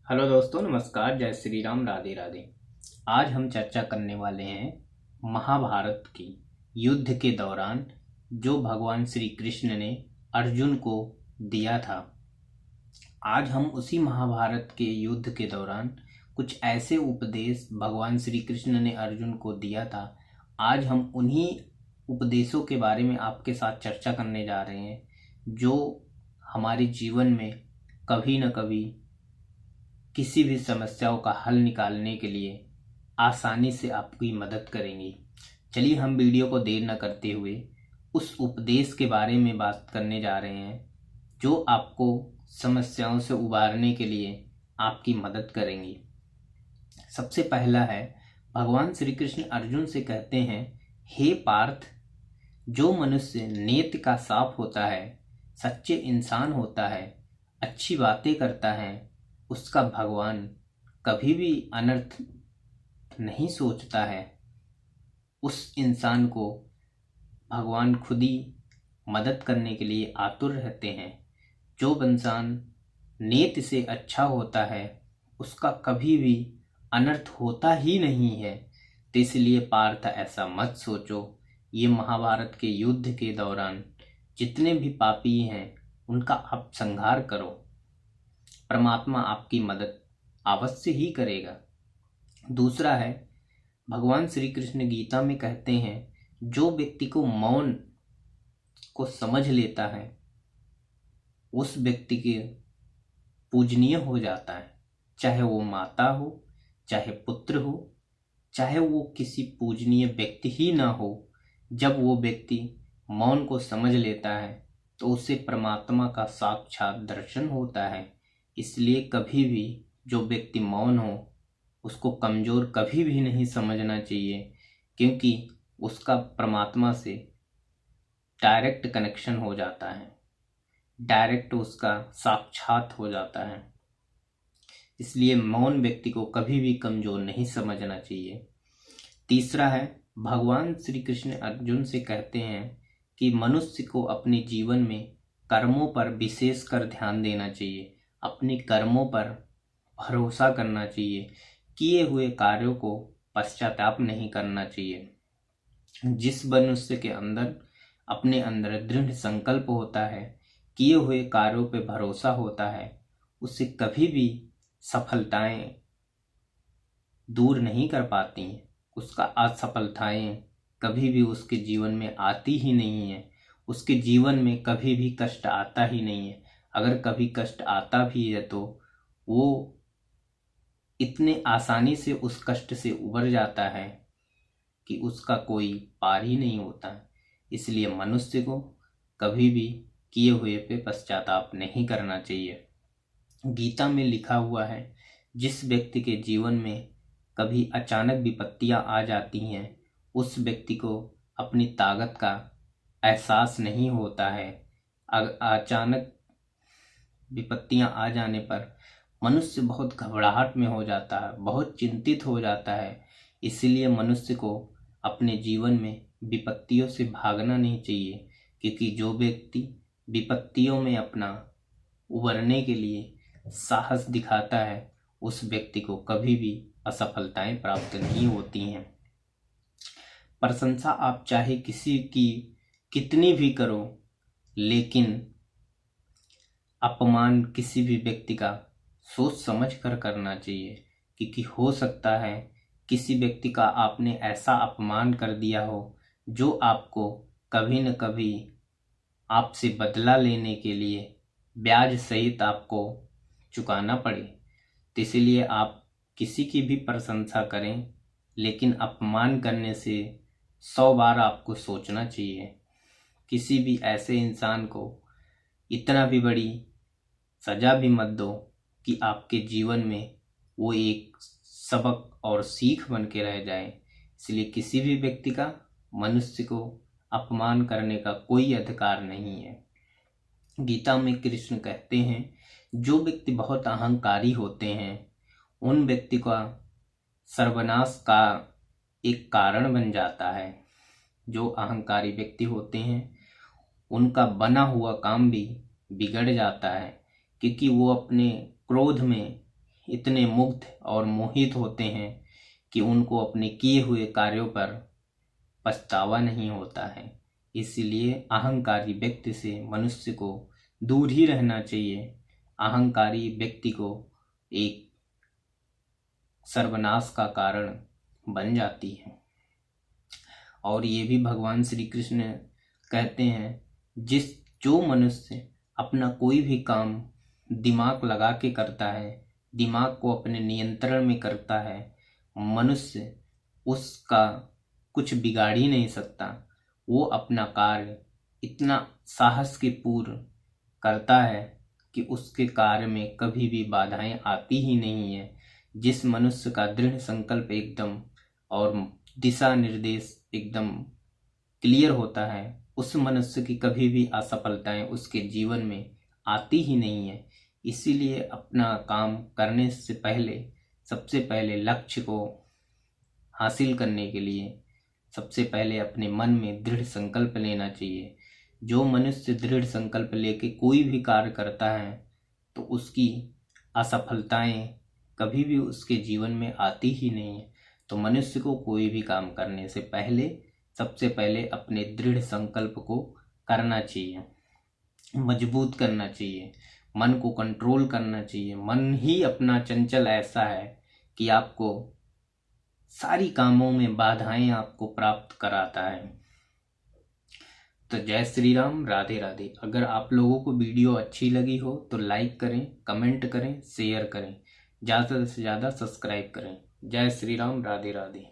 Hello दोस्तों, नमस्कार, जय श्री राम, राधे राधे। आज हम चर्चा करने वाले हैं महाभारत की युद्ध के दौरान जो भगवान श्री कृष्ण ने अर्जुन को दिया था। आज हम उसी महाभारत के युद्ध के दौरान कुछ ऐसे उपदेश भगवान श्री कृष्ण ने अर्जुन को दिया था। आज हम उन्हीं उपदेशों के बारे में आपके साथ चर्चा करने जा रहे हैं जो हमारे जीवन में कभी न कभी किसी भी समस्याओं का हल निकालने के लिए आसानी से आपकी मदद करेंगी। चलिए हम वीडियो को देर न करते हुए उस उपदेश के बारे में बात करने जा रहे हैं जो आपको समस्याओं से उबारने के लिए आपकी मदद करेंगी। सबसे पहला है, भगवान श्री कृष्ण अर्जुन से कहते हैं, हे पार्थ, जो मनुष्य नेत्र का साफ होता है, सच्चे इंसान होता है, अच्छी बातें करता है, उसका भगवान कभी भी अनर्थ नहीं सोचता है। उस इंसान को भगवान खुद ही मदद करने के लिए आतुर रहते हैं। जो इंसान नेत से अच्छा होता है उसका कभी भी अनर्थ होता ही नहीं है। तो इसलिए पार्थ ऐसा मत सोचो। ये महाभारत के युद्ध के दौरान जितने भी पापी हैं उनका आप संहार करो, परमात्मा आपकी मदद अवश्य ही करेगा। दूसरा है, भगवान श्री कृष्ण गीता में कहते हैं, जो व्यक्ति को मौन को समझ लेता है उस व्यक्ति के पूजनीय हो जाता है। चाहे वो माता हो, चाहे पुत्र हो, चाहे वो किसी पूजनीय व्यक्ति ही ना हो, जब वो व्यक्ति मौन को समझ लेता है तो उसे परमात्मा का साक्षात दर्शन होता है। इसलिए कभी भी जो व्यक्ति मौन हो उसको कमजोर कभी भी नहीं समझना चाहिए, क्योंकि उसका परमात्मा से डायरेक्ट कनेक्शन हो जाता है, डायरेक्ट उसका साक्षात हो जाता है। इसलिए मौन व्यक्ति को कभी भी कमजोर नहीं समझना चाहिए। तीसरा है, भगवान श्री कृष्ण अर्जुन से कहते हैं कि मनुष्य को अपने जीवन में कर्मों पर विशेषकर ध्यान देना चाहिए, अपने कर्मों पर भरोसा करना चाहिए, किए हुए कार्यों को पश्चाताप नहीं करना चाहिए। जिस मनुष्य के अंदर अपने अंदर दृढ़ संकल्प होता है, किए हुए कार्यों पे भरोसा होता है, उसे कभी भी सफलताएं दूर नहीं कर पाती हैं। उसका असफलताएं कभी भी उसके जीवन में आती ही नहीं है। उसके जीवन में कभी भी कष्ट आता ही नहीं है। अगर कभी कष्ट आता भी है तो वो इतने आसानी से उस कष्ट से उबर जाता है कि उसका कोई पार ही नहीं होता है। इसलिए मनुष्य को कभी भी किए हुए पे पश्चाताप नहीं करना चाहिए। गीता में लिखा हुआ है, जिस व्यक्ति के जीवन में कभी अचानक विपत्तियां आ जाती हैं उस व्यक्ति को अपनी ताकत का एहसास नहीं होता है। अचानक विपत्तियां आ जाने पर मनुष्य बहुत घबराहट में हो जाता है, बहुत चिंतित हो जाता है। इसलिए मनुष्य को अपने जीवन में विपत्तियों से भागना नहीं चाहिए, क्योंकि जो व्यक्ति विपत्तियों में अपना उबरने के लिए साहस दिखाता है उस व्यक्ति को कभी भी असफलताएं प्राप्त नहीं होती हैं। प्रशंसा आप चाहे किसी की कितनी भी करो, लेकिन अपमान किसी भी व्यक्ति का सोच समझ कर करना चाहिए, क्योंकि हो सकता है किसी व्यक्ति का आपने ऐसा अपमान कर दिया हो जो आपको कभी न कभी आपसे बदला लेने के लिए ब्याज सहित आपको चुकाना पड़े। तो इसलिए आप किसी की भी प्रशंसा करें, लेकिन अपमान करने से 100 बार आपको सोचना चाहिए। किसी भी ऐसे इंसान को इतना भी बड़ी सजा भी मत दो कि आपके जीवन में वो एक सबक और सीख बन के रह जाए। इसलिए किसी भी व्यक्ति का, मनुष्य को अपमान करने का कोई अधिकार नहीं है। गीता में कृष्ण कहते हैं, जो व्यक्ति बहुत अहंकारी होते हैं उन व्यक्ति का सर्वनाश का एक कारण बन जाता है। जो अहंकारी व्यक्ति होते हैं उनका बना हुआ काम भी बिगड़ जाता है, क्योंकि वो अपने क्रोध में इतने मुग्ध और मोहित होते हैं कि उनको अपने किए हुए कार्यों पर पछतावा नहीं होता है। इसलिए अहंकारी व्यक्ति से मनुष्य को दूर ही रहना चाहिए। अहंकारी व्यक्ति को एक सर्वनाश का कारण बन जाती है। और ये भी भगवान श्री कृष्ण कहते हैं, जो मनुष्य अपना कोई भी काम दिमाग लगा के करता है, दिमाग को अपने नियंत्रण में करता है, मनुष्य उसका कुछ बिगाड़ ही नहीं सकता। वो अपना कार्य इतना साहस के पूर्ण करता है कि उसके कार्य में कभी भी बाधाएं आती ही नहीं है। जिस मनुष्य का दृढ़ संकल्प एकदम और दिशा निर्देश एकदम क्लियर होता है, उस मनुष्य की कभी भी असफलताएं उसके जीवन में आती ही नहीं है। इसीलिए अपना काम करने से पहले सबसे पहले लक्ष्य को हासिल करने के लिए सबसे पहले अपने मन में दृढ़ संकल्प लेना चाहिए। जो मनुष्य दृढ़ संकल्प लेके कोई भी कार्य करता है तो उसकी असफलताएं कभी भी उसके जीवन में आती ही नहीं है। तो मनुष्य को कोई भी काम करने से पहले सबसे पहले अपने दृढ़ संकल्प को करना चाहिए, मजबूत करना चाहिए, मन को कंट्रोल करना चाहिए। मन ही अपना चंचल ऐसा है कि आपको सारी कामों में बाधाएं आपको प्राप्त कराता है। तो जय श्री राम, राधे राधे। अगर आप लोगों को वीडियो अच्छी लगी हो तो लाइक करें, कमेंट करें, शेयर करें, ज़्यादा से ज़्यादा सब्सक्राइब करें। जय श्री राम, राधे राधे।